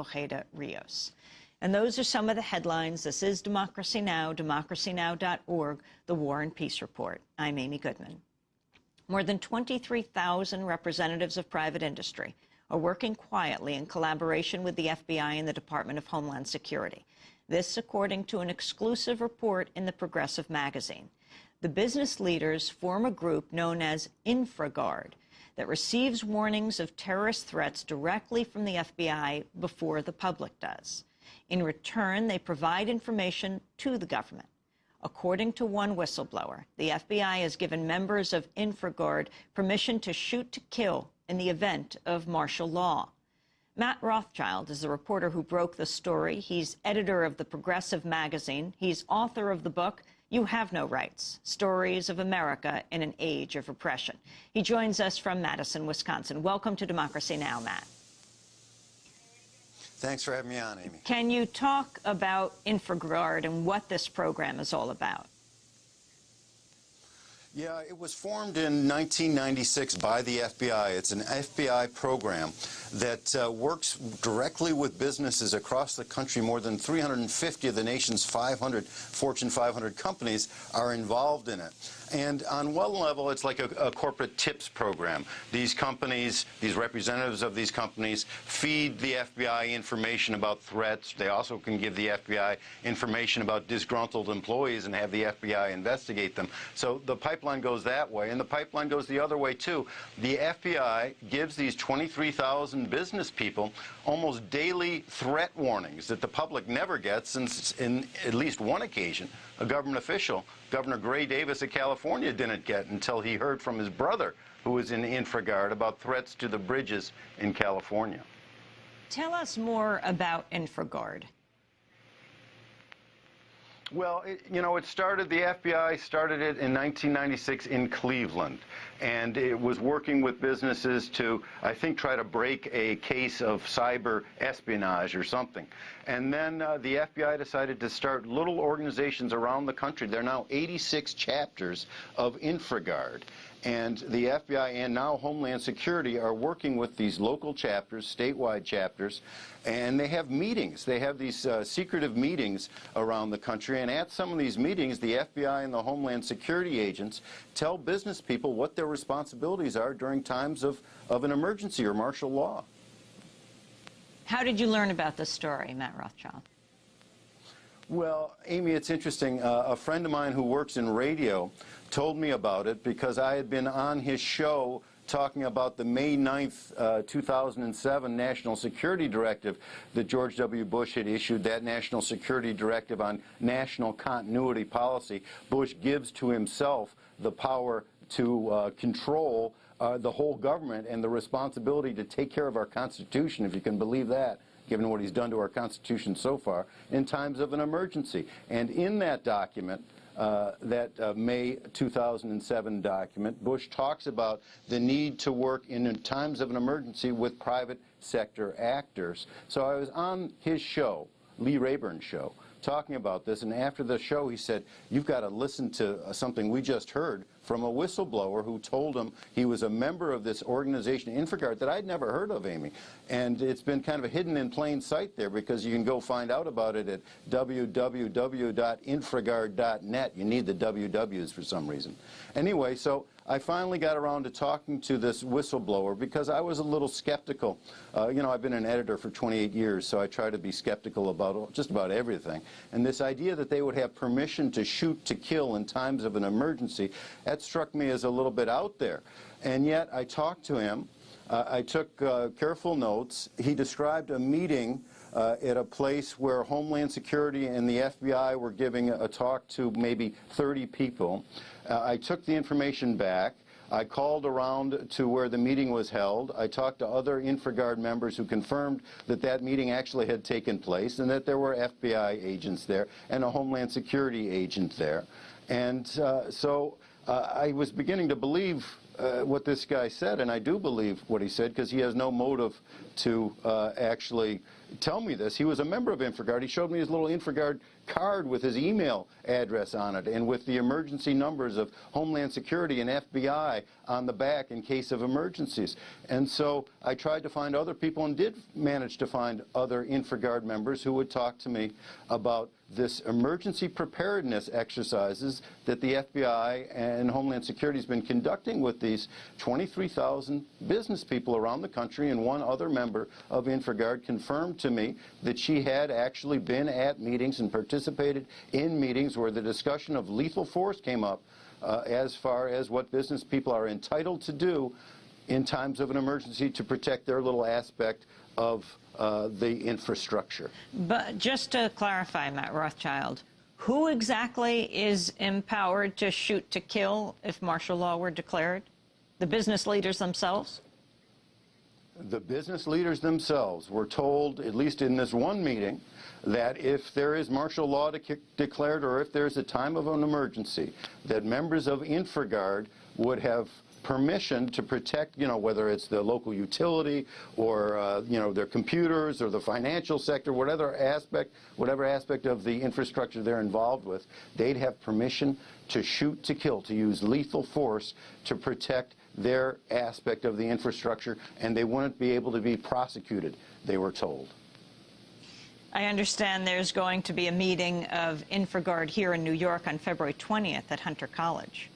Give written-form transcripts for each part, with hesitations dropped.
Ojeda Rios. And those are some of the headlines. This is Democracy Now!, democracynow.org, the War and Peace Report. I'm Amy Goodman. More than 23,000 representatives of private industry are working quietly in collaboration with the FBI and the Department of Homeland Security. This according to an exclusive report in the Progressive magazine. The business leaders form a group known as InfraGard that receives warnings of terrorist threats directly from the FBI before the public does. In return, they provide information to the government. According to one whistleblower, the FBI has given members of InfraGard permission to shoot to kill in the event of martial law. Matt Rothschild is the reporter who broke the story. He's editor of the Progressive magazine. He's author of the book, You Have No Rights, Stories of America in an Age of Repression. He joins us from Madison, Wisconsin. Welcome to Democracy Now!, Matt. Thanks for having me on, Amy. Can you talk about InfraGard and what this program is all about? Yeah, it was formed in 1996 by the FBI. It's an FBI program that works directly with businesses across the country. More than 350 of the nation's Fortune 500 companies are involved in it. And on one level, it's like a corporate tips program. These companies, these representatives of these companies, feed the FBI information about threats. They also can give the FBI information about disgruntled employees and have the FBI investigate them. So the pipeline goes that way, and the pipeline goes the other way, too. The FBI gives these 23,000 business people almost daily threat warnings that the public never gets, since in at least one occasion, a government official, Governor Gray Davis of California, didn't get until he heard from his brother, who was in InfraGard, about threats to the bridges in California. Tell us more about InfraGard. Well, the FBI started it in 1996 in Cleveland, and it was working with businesses to, I think, try to break a case of cyber espionage or something. And then the FBI decided to start little organizations around the country. There are now 86 chapters of InfraGard. And the FBI and now Homeland Security are working with these local chapters, statewide chapters, and they have meetings. They have these secretive meetings around the country, and at some of these meetings, the FBI and the Homeland Security agents tell business people what their responsibilities are during times of an emergency or martial law. How did you learn about this story, Matt Rothschild? Well, Amy, it's interesting. A friend of mine who works in radio told me about it because I had been on his show talking about the May 9th, 2007 National Security Directive that George W. Bush had issued, that National Security Directive on national continuity policy. Bush gives to himself the power to control the whole government and the responsibility to take care of our Constitution, if you can believe that, given what he's done to our Constitution so far, in times of an emergency. And in that document, that May 2007 document, Bush talks about the need to work in times of an emergency with private sector actors. So I was on his show, Lee Rayburn's show, talking about this, and after the show he said, you've got to listen to something we just heard from a whistleblower who told him he was a member of this organization, InfraGard, that I'd never heard of, Amy. And it's been kind of hidden in plain sight there, because you can go find out about it at www.infragard.net. You need the WWs for some reason. Anyway, so I finally got around to talking to this whistleblower because I was a little skeptical. You know, I've been an editor for 28 years, so I try to be skeptical about just about everything. And this idea that they would have permission to shoot to kill in times of an emergency, that struck me as a little bit out there. And yet I talked to him. I took careful notes. He described a meeting at a place where Homeland Security and the FBI were giving a talk to maybe 30 people. I took the information back. I called around to where the meeting was held. I talked to other InfraGard members who confirmed that that meeting actually had taken place and that there were FBI agents there and a Homeland Security agent there. And so I was beginning to believe what this guy said, and I do believe what he said, because he has no motive to actually tell me this. He was a member of InfraGard. He showed me his little InfraGard card with his email address on it and with the emergency numbers of Homeland Security and FBI on the back in case of emergencies. And so I tried to find other people and did manage to find other InfraGard members who would talk to me about this emergency preparedness exercises that the FBI and Homeland Security has been conducting with these 23,000 business people around the country. And one other member of InfraGard confirmed to me that she had actually been at meetings and participated in meetings where the discussion of lethal force came up as far as what business people are entitled to do in times of an emergency to protect their little aspect of the infrastructure. But just to clarify, Matt Rothschild, who exactly is empowered to shoot to kill if martial law were declared? The business leaders themselves? The business leaders themselves were told, at least in this one meeting, that if there is martial law declared or if there's a time of an emergency, that members of InfraGard would have permission to protect, whether it's the local utility or, their computers or the financial sector, whatever aspect of the infrastructure they're involved with, they'd have permission to shoot to kill, to use lethal force to protect their aspect of the infrastructure, and they wouldn't be able to be prosecuted, they were told. I understand there's going to be a meeting of InfraGard here in New York on February 20th at Hunter College.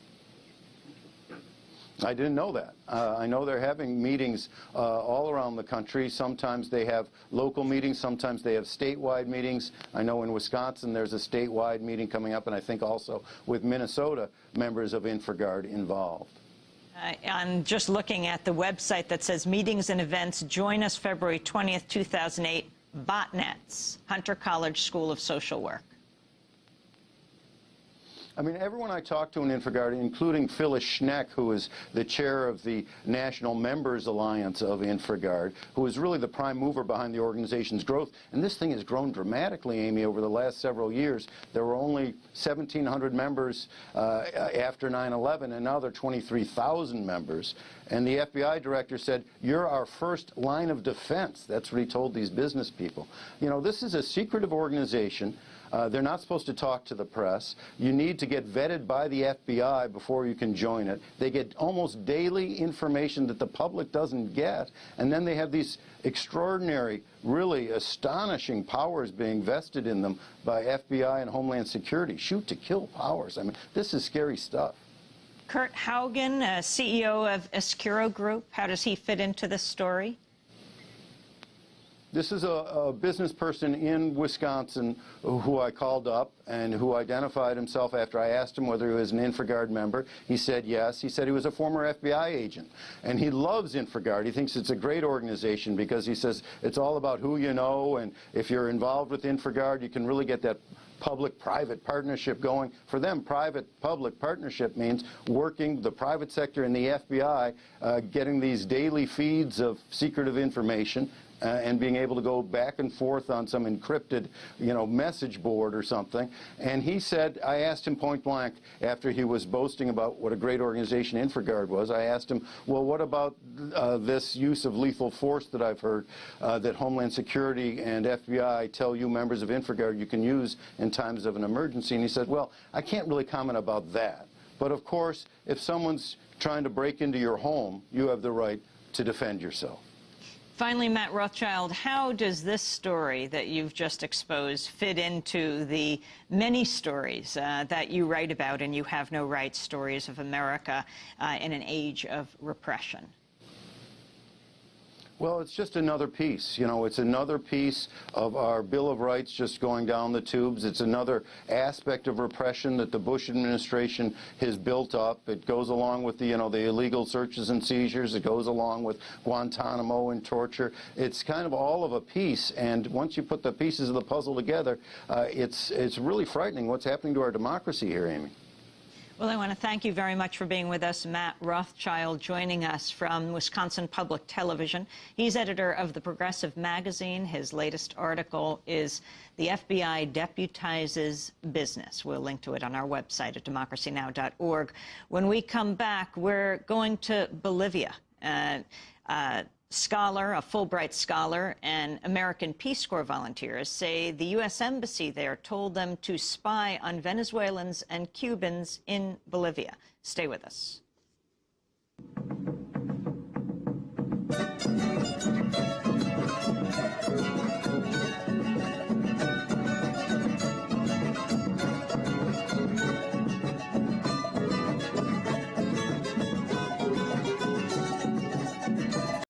I didn't know that. I know they're having meetings all around the country. Sometimes they have local meetings, sometimes they have statewide meetings. I know in Wisconsin there's a statewide meeting coming up, and I think also with Minnesota members of InfraGard involved. I'm just looking at the website that says meetings and events. Join us February 20th, 2008, Botnets, Hunter College School of Social Work. I mean, everyone I talked to in InfraGard, including Phyllis Schneck, who is the chair of the National Members Alliance of InfraGard, who is really the prime mover behind the organization's growth. And this thing has grown dramatically, Amy, over the last several years. There were only 1,700 members after 9/11, and now there are 23,000 members. And the FBI director said, "You're our first line of defense." That's what he told these business people. This is a secretive organization. They're not supposed to talk to the press. You need to get vetted by the FBI before you can join it. They get almost daily information that the public doesn't get. And then they have these extraordinary, really astonishing powers being vested in them by FBI and Homeland Security. Shoot to kill powers. I mean, this is scary stuff. Kurt Haugen, CEO of Escuro Group, how does he fit into this story? This is a business person in Wisconsin who I called up and who identified himself after I asked him whether he was an InfraGard member. He said yes. He said he was a former FBI agent. And he loves InfraGard. He thinks it's a great organization because he says it's all about who you know, and if you're involved with InfraGard, you can really get that public-private partnership going. For them, private-public partnership means working the private sector and the FBI, getting these daily feeds of secretive information and being able to go back and forth on some encrypted, message board or something. And he said, I asked him point blank after he was boasting about what a great organization InfraGard was, I asked him, well, what about this use of lethal force that I've heard that Homeland Security and FBI tell you members of InfraGard you can use in times of an emergency? And he said, well, I can't really comment about that. But of course, if someone's trying to break into your home, you have the right to defend yourself. Finally, Matt Rothschild, how does this story that you've just exposed fit into the many stories that you write about in You Have No Rights, Stories of America in an Age of Repression? Well, it's just another piece. It's another piece of our Bill of Rights just going down the tubes. It's another aspect of repression that the Bush administration has built up. It goes along with the illegal searches and seizures. It goes along with Guantanamo and torture. It's kind of all of a piece. And once you put the pieces of the puzzle together, it's really frightening what's happening to our democracy here, Amy. Well, I want to thank you very much for being with us. Matt Rothschild joining us from Wisconsin Public Television. He's editor of The Progressive Magazine. His latest article is The FBI Deputizes Business. We'll link to it on our website at democracynow.org. When we come back, we're going to Bolivia. scholar, a Fulbright scholar, and American Peace Corps volunteers say the U.S. Embassy there told them to spy on Venezuelans and Cubans in Bolivia. Stay with us.